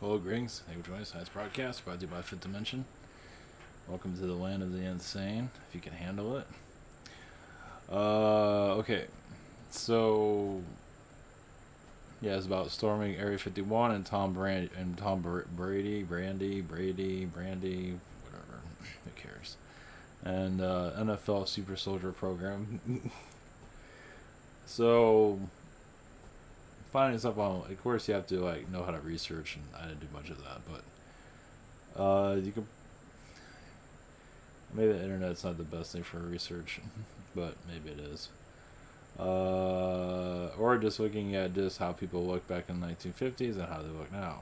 Hello, greetings. Thank you for joining us. Tonight's broadcast brought to you by Fifth Dimension. Welcome to the land of the insane, if you can handle it. Okay. So, yeah, it's about storming Area 51 and Brady, whatever. Who cares? And NFL Super Soldier Program. So, finding stuff on, of course, you have to know how to research, and I didn't do much of that, but you can. Maybe the internet's not the best thing for research, but maybe it is. Or just looking at just how people look back in the 1950s and how they look now.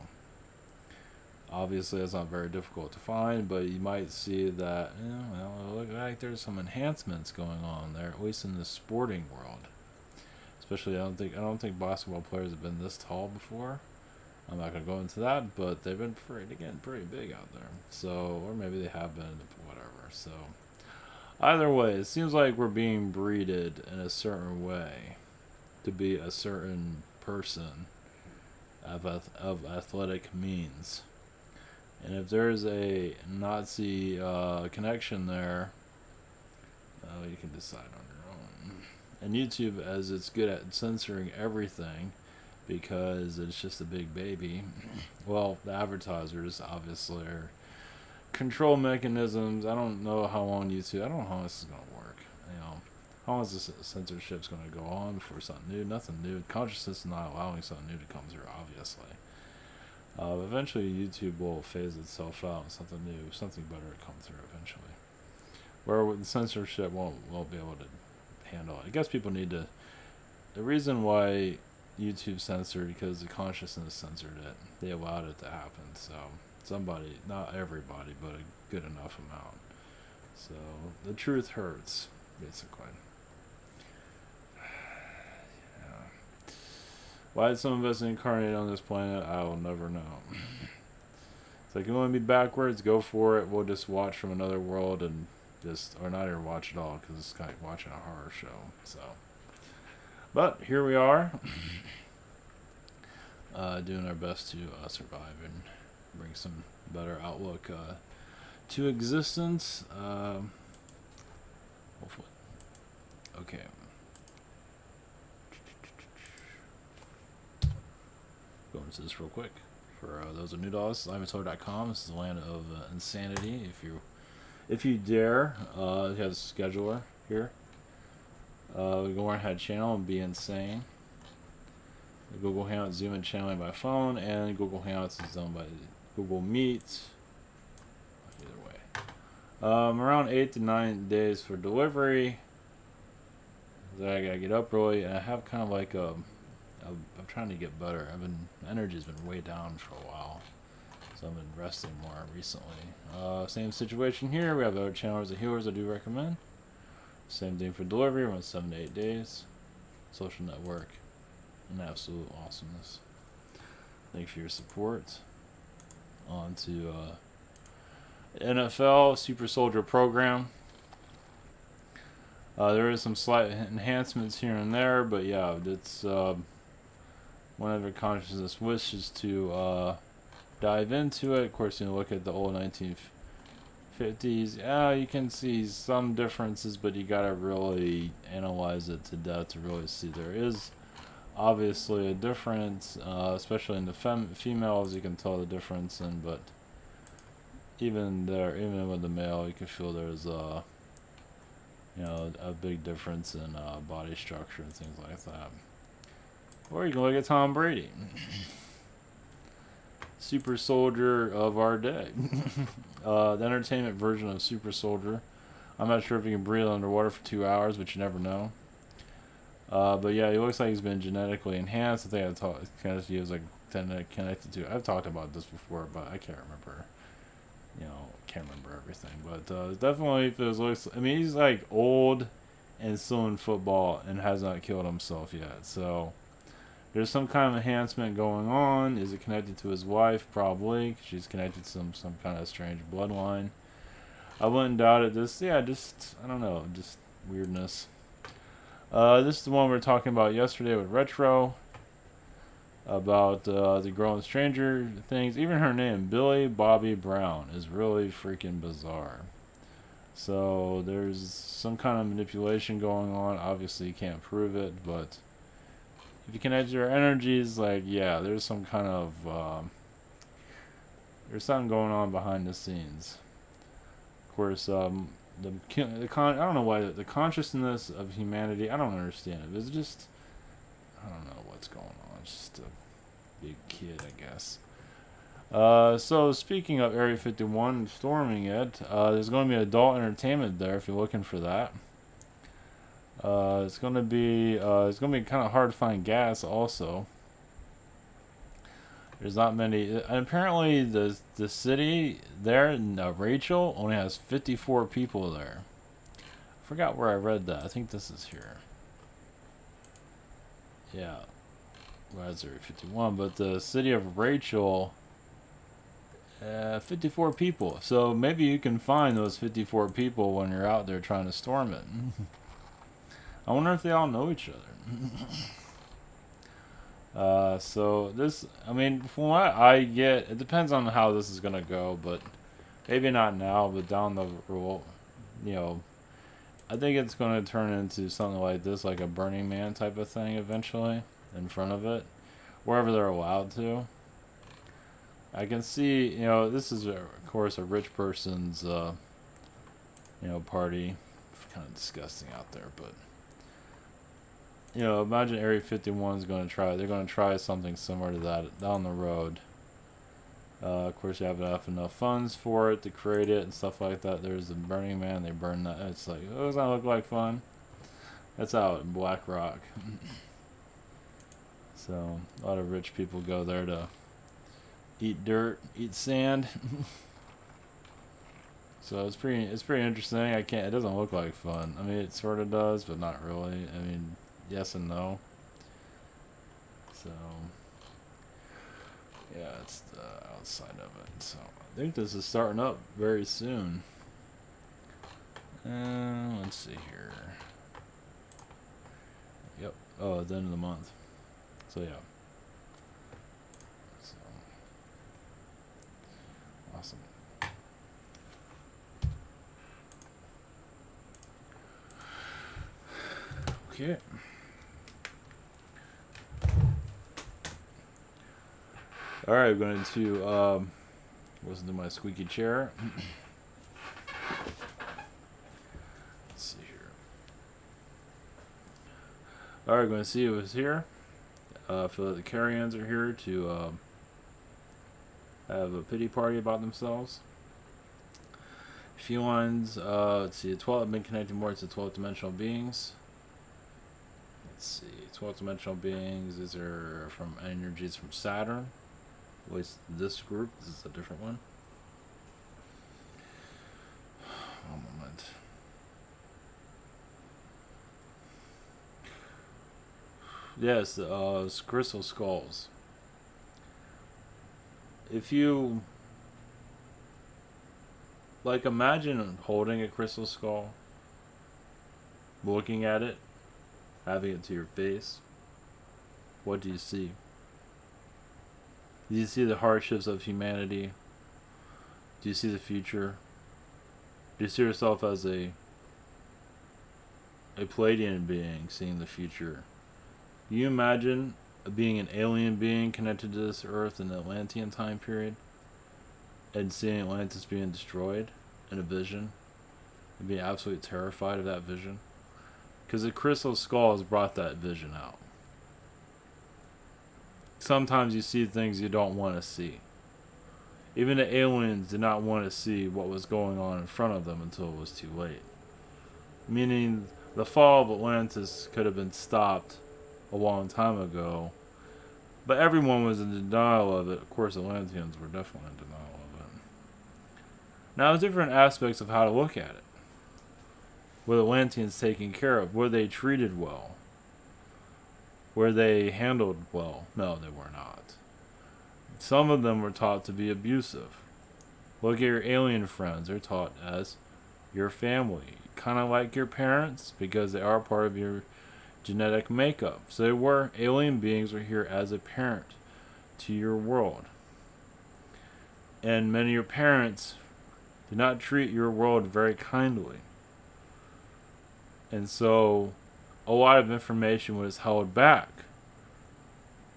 Obviously, that's not very difficult to find, but you might see that it looks like there's some enhancements going on there, at least in the sporting world. Especially, I don't think basketball players have been this tall before. I'm not gonna go into that, but they've been pretty big out there. So, or maybe they have been, whatever. So, either way, it seems like we're being breeded in a certain way to be a certain person of athletic means. And if there's a Nazi connection there, you can decide on your own. And YouTube, as it's good at censoring everything, because it's just a big baby. Well, the advertisers obviously are control mechanisms. I don't know how long YouTube. I don't know how this is gonna work. How long is this censorship's gonna go on before something new? Nothing new. Consciousness is not allowing something new to come through. Obviously, eventually YouTube will phase itself out. And something new, something better will come through eventually. Where the censorship won't be able to handle it. I guess people need to. The reason why YouTube censored because the consciousness censored it. They allowed it to happen. So somebody, not everybody, but a good enough amount. So the truth hurts, basically. Yeah. Why some of us incarnate on this planet, I will never know. It's like, you want to be backwards, go for it. We'll just watch from another world and or not even watch at all because it's kind of like watching a horror show. So. But here we are, doing our best to survive and bring some better outlook to existence. Hopefully. Okay. Go into this real quick. For those of new to us, liveandtotal.com. This is the land of insanity. If you dare, it has a scheduler here. We go on ahead channel and be insane. The Google Hangouts Zoom and channeling by phone, and Google Hangouts is done by Google Meet. Either way, around 8 to 9 days for delivery. I gotta get up early, and I have kind of like I'm trying to get better. Energy's been way down for a while, so I've been resting more recently. Same situation here. We have other channelers and healers I do recommend. Same thing for delivery, around 7 to 8 days. Social network, an absolute awesomeness. Thank you for your support. On to NFL Super Soldier Program. There is some slight enhancements here and there, but yeah, it's whenever consciousness wishes to dive into it. Of course, you look at the old 1950s. Yeah, you can see some differences, but you gotta really analyze it to death to really see there is obviously a difference, especially in the females. You can tell the difference, but even with the male, you can feel there's a big difference in body structure and things like that. Or you can look at Tom Brady. Super Soldier of our day. The entertainment version of Super Soldier. I'm not sure if he can breathe underwater for 2 hours, but you never know. But yeah, he looks like he's been genetically enhanced. I think he was connected to. I've talked about this before, but I can't remember. Can't remember everything. But definitely, if it looks. I mean, he's like old and still in football and has not killed himself yet. So. There's some kind of enhancement going on. Is it connected to his wife? Probably. She's connected to some kind of strange bloodline. I wouldn't doubt it. I don't know. Just weirdness. This is the one we were talking about yesterday with Retro. about the girl in Stranger Things. Even her name, Billy Bobby Brown, is really freaking bizarre. So there's some kind of manipulation going on. Obviously, you can't prove it, but if you connect your energies, like, yeah, there's some kind of there's something going on behind the scenes. Of course, I don't know why the consciousness of humanity. I don't understand it. It's just I don't know what's going on. It's just a big kid, I guess. So speaking of Area 51 storming it, there's going to be adult entertainment there if you're looking for that. It's going to be kind of hard to find gas also. There's not many. And apparently, the city there, Rachel, only has 54 people there. I forgot where I read that. I think this is here. Yeah, well, that's Area 51. But the city of Rachel, 54 people. So maybe you can find those 54 people when you're out there trying to storm it. I wonder if they all know each other. So this, I mean, from what I get, it depends on how this is gonna go, but maybe not now, but down the road, you know, I think it's gonna turn into something like this, like a Burning Man type of thing eventually, in front of it, wherever they're allowed to. I can see, you know, this is of course a rich person's, party. It's kind of disgusting out there, but imagine Area 51 is going to try. They're going to try something similar to that down the road. Of course, you have to have enough funds for it to create it and stuff like that. There's the Burning Man. They burn that. It's like, oh, does that look like fun? That's out in Black Rock. So a lot of rich people go there to eat dirt, eat sand. So it's pretty interesting. It doesn't look like fun. I mean, it sort of does, but not really. I mean, yes and no. So yeah, it's the outside of it. So I think this is starting up very soon. Let's see here. Yep. Oh, at the end of the month. So yeah. So awesome. Okay. All right, I'm going to listen to my squeaky chair. Let's see here. All right, going to see who's here. I feel like the carry-ons are here to have a pity party about themselves. A few ones. Let's see. 12 have been connected more to 12-dimensional beings. Let's see. 12-dimensional beings. These are from energies from Saturn. At least this group. This is a different one. One moment. Yes, crystal skulls. If you imagine holding a crystal skull, looking at it, having it to your face. What do you see? Do you see the hardships of humanity? Do you see the future? Do you see yourself as a Palladian being seeing the future? Do you imagine being an alien being connected to this Earth in the Atlantean time period and seeing Atlantis being destroyed in a vision and being absolutely terrified of that vision? Because the crystal skull has brought that vision out. Sometimes you see things you don't want to see. Even the aliens did not want to see what was going on in front of them until it was too late. Meaning, the fall of Atlantis could have been stopped a long time ago, but everyone was in denial of it. Of course, Atlanteans were definitely in denial of it. Now, there's different aspects of how to look at it. Were the Atlanteans taken care of? Were they treated well? Were they handled well? No, they were not. Some of them were taught to be abusive. Look at your alien friends. They're taught as your family. Kind of like your parents, because they are part of your genetic makeup. So they were alien beings were here as a parent to your world. And many of your parents did not treat your world very kindly. And so a lot of information was held back,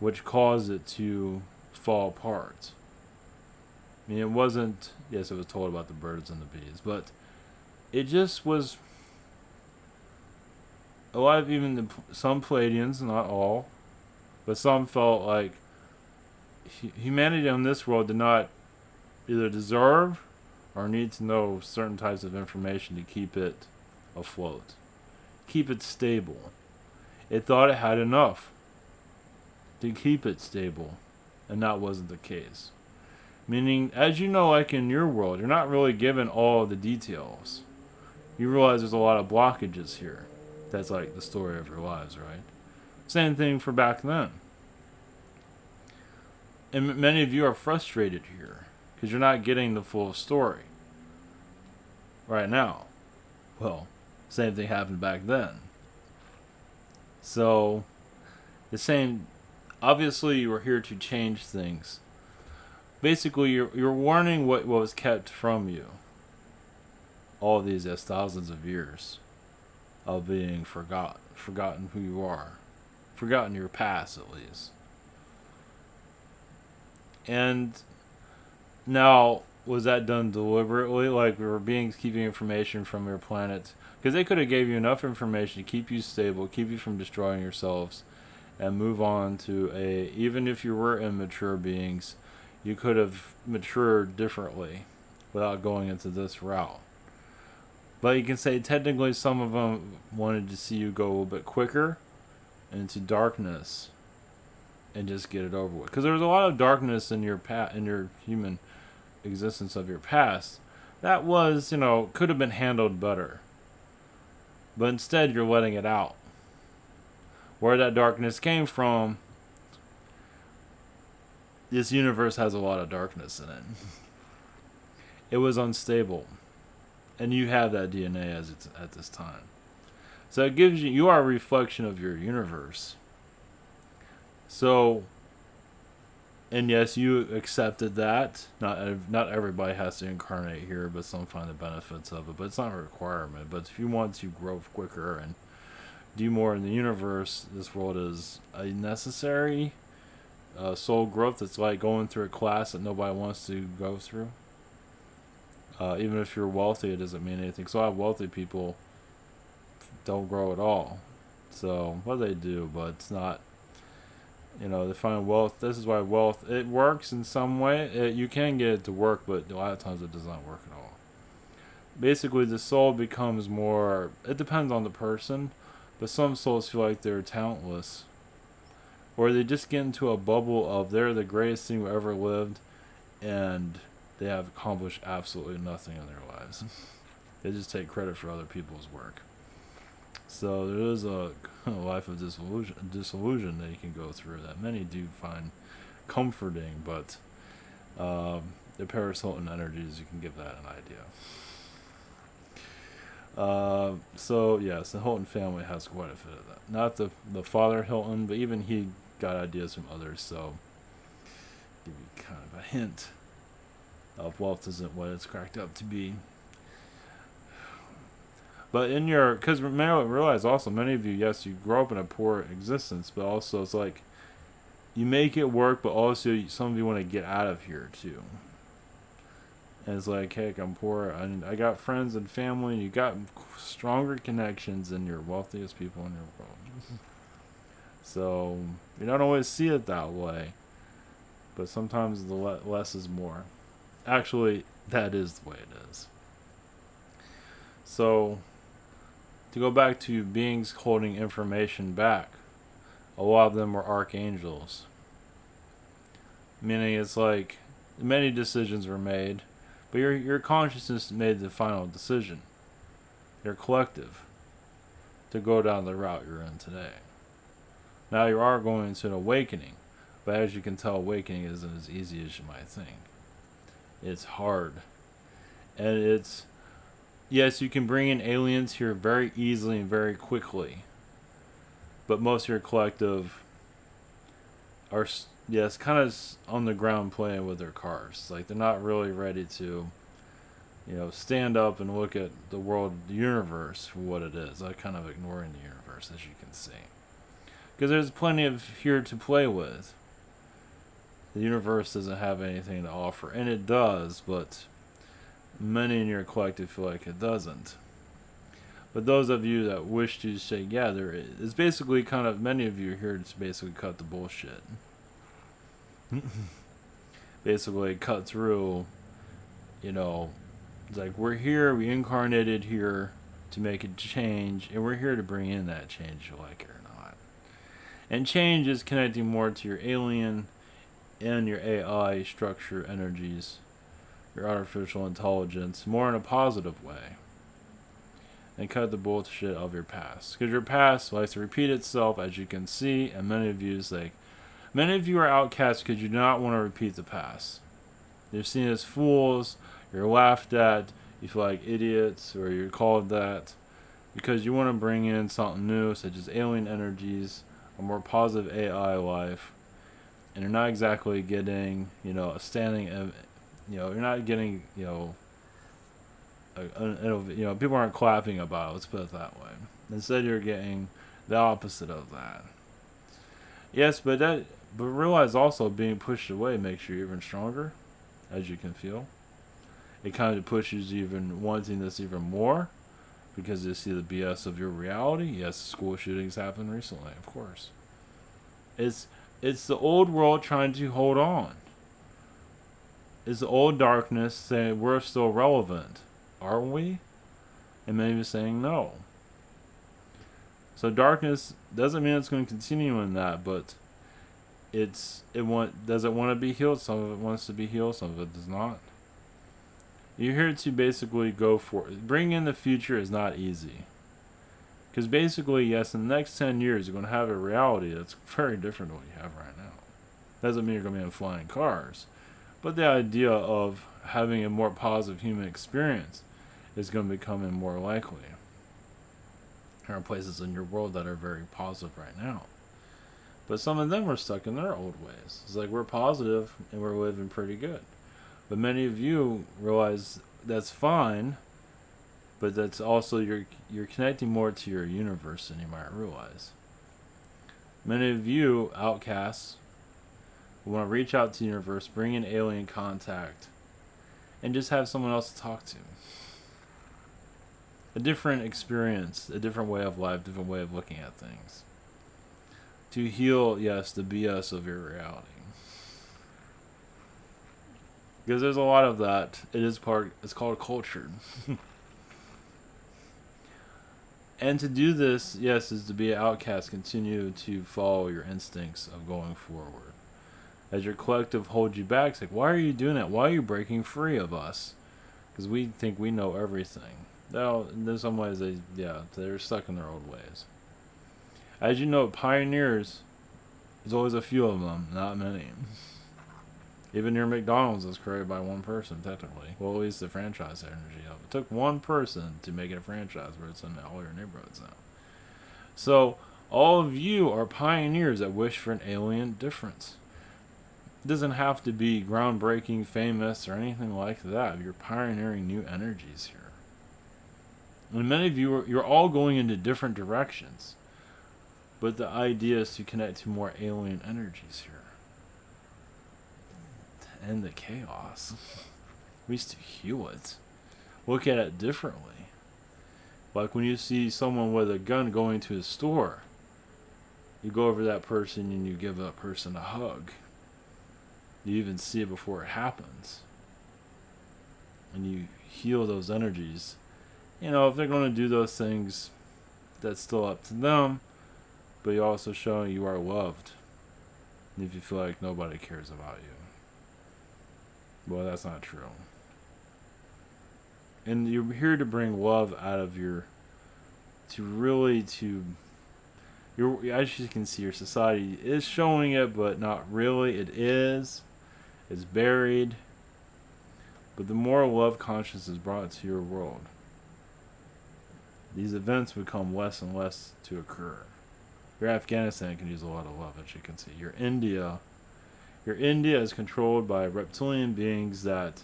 which caused it to fall apart. I mean, it wasn't, yes, it was told about the birds and the bees, but it just was a lot of some Palladians, not all, but some felt like humanity on this world did not either deserve or need to know certain types of information to keep it afloat, keep it stable. It thought it had enough to keep it stable, and that wasn't the case. Meaning, as you know, like in your world, you're not really given all the details. You realize there's a lot of blockages here. That's like the story of your lives, right? Same thing for back then. And many of you are frustrated here because you're not getting the full story right now. Well, same thing happened back then. So, the same, obviously you were here to change things. Basically, you're warning what was kept from you all these thousands of years of being forgotten who you are, forgotten your past at least. And now, was that done deliberately? Like, were beings keeping information from your planet? Because they could have gave you enough information to keep you stable, keep you from destroying yourselves, and move on to even if you were immature beings, you could have matured differently without going into this route. But you can say technically some of them wanted to see you go a little bit quicker into darkness and just get it over with. Because there was a lot of darkness in your in your human existence of your past that was, could have been handled better. But instead you're letting it out. Where that darkness came from, this universe has a lot of darkness in it. It was unstable. And you have that DNA as it's at this time. So it gives you are a reflection of your universe. So, and yes, you accepted that. Not everybody has to incarnate here, but some find the benefits of it. But it's not a requirement. But if you want to grow quicker and do more in the universe, this world is a necessary soul growth. It's like going through a class that nobody wants to go through. Even if you're wealthy, it doesn't mean anything. So a lot of wealthy people don't grow at all. So, well, they do, but it's not, they find wealth. This is why wealth, it works in some way. You can get it to work, but a lot of times it does not work at all. Basically, the soul becomes more, it depends on the person, but some souls feel like they're talentless. Or they just get into a bubble of they're the greatest thing who ever lived, and they have accomplished absolutely nothing in their lives. They just take credit for other people's work. So there is a life of disillusion that you can go through that many do find comforting, but the Paris Hilton energies, you can give that an idea. So yes, the Hilton family has quite a bit of that. Not the father Hilton, but even he got ideas from others. So give you kind of a hint of wealth isn't what it's cracked up to be. But because realize also, many of you, yes, you grow up in a poor existence, but also it's like, you make it work, but also some of you want to get out of here too. And it's like, heck, I'm poor, and I got friends and family, and you got stronger connections than your wealthiest people in your world. So, you don't always see it that way, but sometimes the less is more. Actually, that is the way it is. So, to go back to beings holding information back, a lot of them were archangels. Meaning it's like many decisions were made, but your consciousness made the final decision. Your collective to go down the route you're in today. Now you are going into an awakening, but as you can tell, awakening isn't as easy as you might think. It's hard. And yes, you can bring in aliens here very easily and very quickly. but most of your collective are, yes, kind of on the ground playing with their cars. Like they're not really ready to, stand up and look at the world, the universe for what it is. Like kind of ignoring the universe, as you can see, because there's plenty of here to play with. The universe doesn't have anything to offer, and it does, but many in your collective feel like it doesn't. But those of you that wish to say, yeah, there is, it's basically kind of, many of you are here to basically cut the bullshit. Basically cut through, it's like we're here, we incarnated here to make a change, and we're here to bring in that change, you like it or not. And change is connecting more to your alien and your AI structure energies, your artificial intelligence, more in a positive way. And cut the bullshit of your past. Because your past likes to repeat itself, as you can see, and many of you are outcasts because you do not want to repeat the past. You're seen as fools, you're laughed at, you feel like idiots, or you're called that, because you want to bring in something new, such as alien energies, a more positive AI life, and you're not exactly getting, a standing, you're not getting, people aren't clapping about it, let's put it that way. Instead, you're getting the opposite of that. Yes, but realize also being pushed away makes you even stronger, as you can feel. It kind of pushes you even wanting this even more, because you see the BS of your reality. Yes, school shootings happened recently, of course. It's the old world trying to hold on. It's the old darkness saying we're still relevant. Aren't we? And maybe saying no. So darkness doesn't mean it's going to continue in that, but does it want to be healed? Some of it wants to be healed, some of it does not. You're here to basically go for it. Bringing in the future is not easy. Because basically, yes, in the next 10 years, you're going to have a reality that's very different than what you have right now. Doesn't mean you're going to be in flying cars. But the idea of having a more positive human experience is going to become more likely. There are places in your world that are very positive right now. But some of them are stuck in their old ways. It's like we're positive and we're living pretty good. But many of you realize that's fine, but that's also you're connecting more to your universe than you might realize. Many of you outcasts want to reach out to the universe, bring in alien contact, and just have someone else to talk to. A different experience, a different way of life, different way of looking at things. To heal, yes, the BS of your reality. Because there's a lot of that. It's called culture. And to do this, yes, is to be an outcast, continue to follow your instincts of going forward. As your collective holds you back, it's like, why are you doing that? Why are you breaking free of us? Because we think we know everything. Now, in some ways, they're stuck in their old ways. As you know, pioneers, there's always a few of them, not many. Even your McDonald's was created by one person, technically. Well, at least the franchise energy of it. It took one person to make it a franchise where it's in all your neighborhoods now. So, all of you are pioneers that wish for an alien difference. It doesn't have to be groundbreaking, famous, or anything like that. You're pioneering new energies here. And many of you, you're all going into different directions. But the idea is to connect to more alien energies here. To end the chaos. At least to heal it. Look at it differently. Like when you see someone with a gun going to a store, you go over to that person and you give that person a hug. You even see it before it happens. And you heal those energies. If they're going to do those things, that's still up to them. But you're also showing you are loved. If you feel like nobody cares about you. Well, that's not true. And you're here to bring love out of as you can see, your society is showing it, but not really. It is. It's buried. But the more love consciousness is brought to your world, these events become less and less to occur. Your Afghanistan can use a lot of love, as you can see. Your India is controlled by reptilian beings that,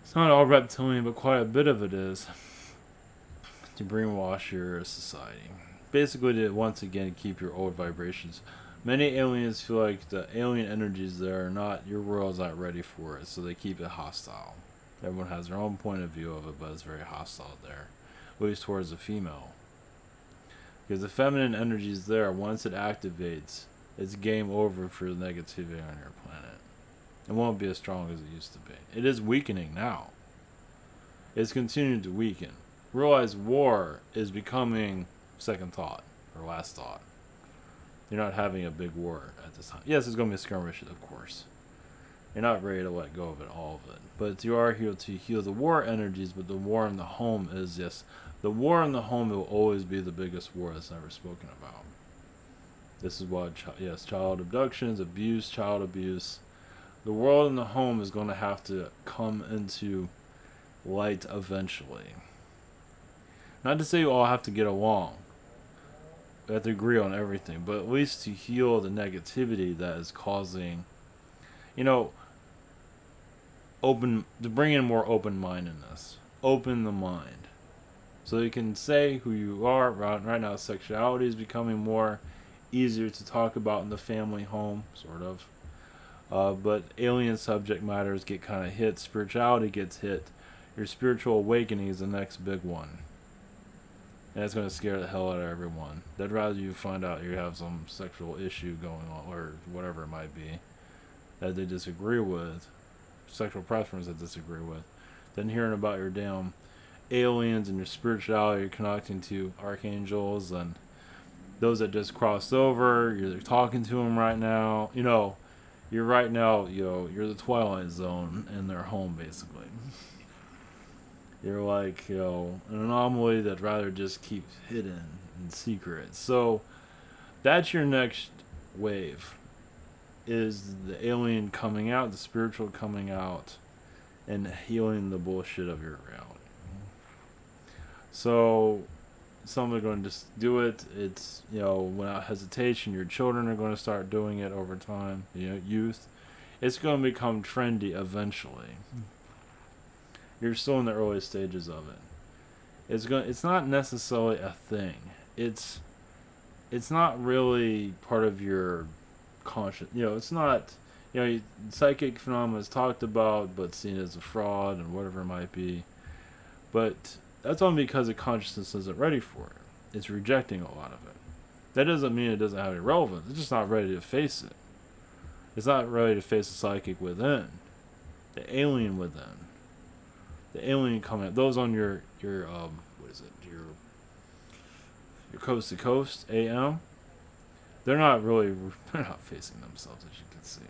it's not all reptilian, but quite a bit of it is, to brainwash your society. Basically, to once again keep your old vibrations. Many aliens feel like the alien energies there are not, your world's not ready for it, so they keep it hostile. Everyone has their own point of view of it, but it's very hostile there, at least towards the female. Because the feminine energy is there, once it activates, it's game over for the negativity on your planet. It won't be as strong as it used to be. It is weakening now. It's continuing to weaken. Realize war is becoming second thought, or last thought. You're not having a big war at this time. Yes, it's going to be a skirmish, of course. You're not ready to let go of it, all of it. But you are here to heal the war energies, but the war in the home is, yes, the war in the home will always be the biggest war that's ever spoken about. This is why, yes, child abductions, abuse, child abuse. The world in the home is going to have to come into light eventually. Not to say you all have to get along. We have to agree on everything, but at least to heal the negativity that is causing, to bring in more open-mindedness. Open the mind. So you can say who you are. Right now, sexuality is becoming more easier to talk about in the family home, sort of. But alien subject matters get kind of hit. Spirituality gets hit. Your spiritual awakening is the next big one. And it's going to scare the hell out of everyone. They'd rather you find out you have some sexual issue going on, or whatever it might be, that they disagree with, sexual preference they disagree with, than hearing about your damn aliens and your spirituality. You're connecting to archangels and those that just crossed over. You're talking to them right now. You're right now, you're the Twilight Zone in their home, basically. You're like, an anomaly that rather just keep hidden in secret. So that's your next wave, is the alien coming out, the spiritual coming out, and healing the bullshit of your reality. So some are going to just do it. It's, without hesitation. Your children are going to start doing it over time. Youth. It's going to become trendy eventually. You're still in the early stages of it. It's not necessarily a thing. It's not really part of your conscious. It's not. Psychic phenomena is talked about, but seen as a fraud and whatever it might be. But that's only because the consciousness isn't ready for it. It's rejecting a lot of it. That doesn't mean it doesn't have any relevance. It's just not ready to face it. It's not ready to face the psychic within, the alien within. The alien coming, those on your what is it, your coast to coast AM, they're not facing themselves, as you can see.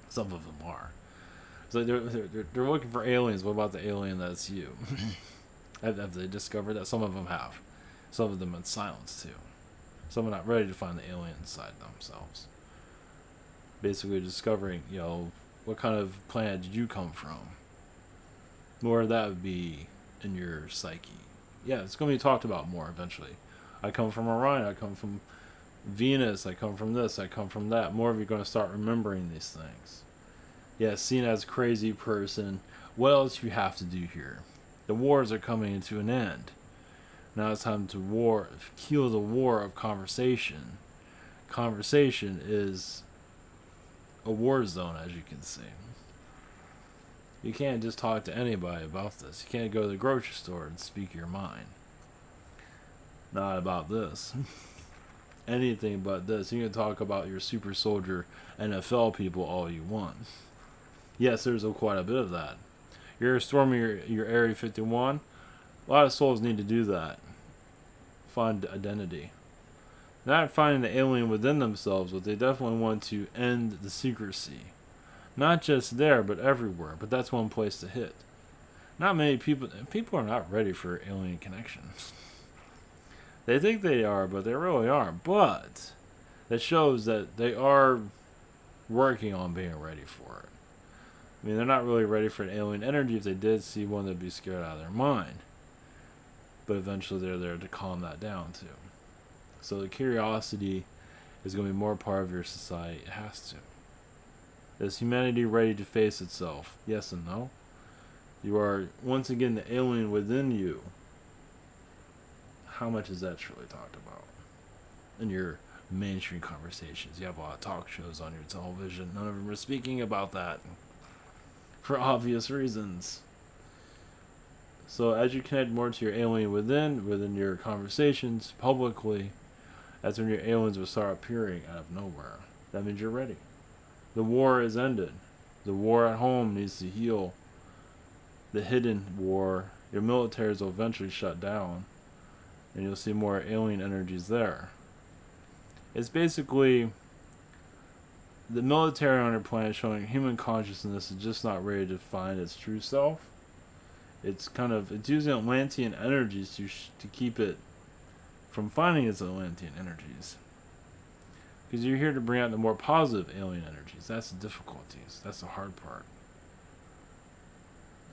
Some of them are. So they're looking for aliens. What about the alien that's you? Have they discovered that? Some of them have. Some of them in silence too. Some are not ready to find the alien inside themselves. Basically discovering, what kind of planet did you come from? More of that would be in your psyche. Yeah, it's going to be talked about more eventually. I come from Orion, I come from Venus, I come from this, I come from that. More of you are going to start remembering these things. Yeah, seen as a crazy person. What else you have to do here? The wars are coming to an end. Now it's time to heal the war of conversation. Conversation is a war zone, as you can see. You can't just talk to anybody about this. You can't go to the grocery store and speak your mind. Not about this. Anything but this. You can talk about your super soldier NFL people all you want. Yes, there's quite a bit of that. You're storming your Area 51. A lot of souls need to do that. Find identity. Not finding the alien within themselves, but they definitely want to end the secrecy. Not just there, but everywhere. But that's one place to hit. Not many people are not ready for alien connections. They think they are, but they really aren't. But that shows that they are working on being ready for it. I mean, they're not really ready for an alien energy. If they did see one, they'd be scared out of their mind. But eventually they're there to calm that down, too. So the curiosity is going to be more part of your society. It has to. Is humanity ready to face itself? Yes and no. You are, once again, the alien within you. How much is that truly talked about in your mainstream conversations? You have a lot of talk shows on your television. None of them are speaking about that for obvious reasons. So as you connect more to your alien within your conversations publicly, that's when your aliens will start appearing out of nowhere. That means you're ready. The war is ended. The war at home needs to heal. The hidden war, your militaries will eventually shut down, and you'll see more alien energies there. It's basically the military on your planet showing human consciousness is just not ready to find its true self. It's using Atlantean energies to keep it from finding its Atlantean energies. Because you're here to bring out the more positive alien energies. That's the difficulties. That's the hard part.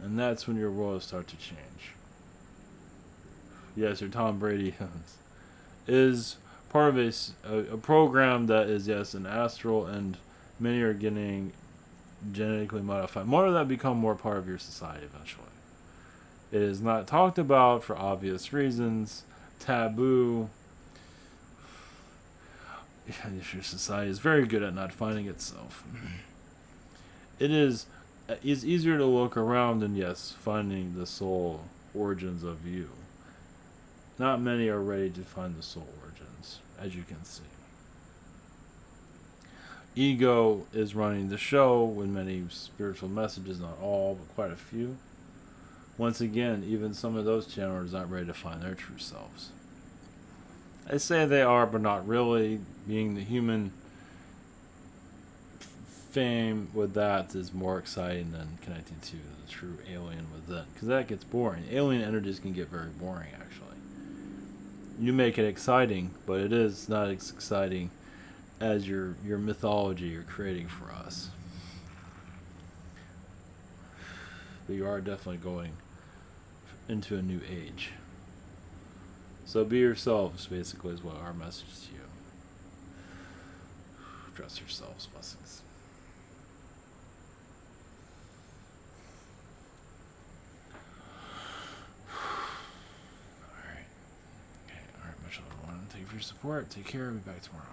And that's when your world will start to change. Yes, your Tom Brady is part of a program that is, yes, an astral, and many are getting genetically modified. More of that become more part of your society eventually. It is not talked about for obvious reasons. Taboo. Your society is very good at not finding itself. It's easier to look around than, yes, finding the soul origins of you. Not many are ready to find the soul origins, as you can see. Ego is running the show with many spiritual messages, not all, but quite a few. Once again, even some of those channels are not ready to find their true selves. They say they are, but not really. Being the human fame with that is more exciting than connecting to the true alien within, because that gets boring. Alien energies can get very boring, actually. You make it exciting, but it is not as exciting as your mythology you're creating for us. But you are definitely going into a new age. So be yourselves, basically, is what our message to you. Trust yourselves, blessings. Alright. Okay, alright, much love everyone. Thank you for your support. Take care. I'll be back tomorrow.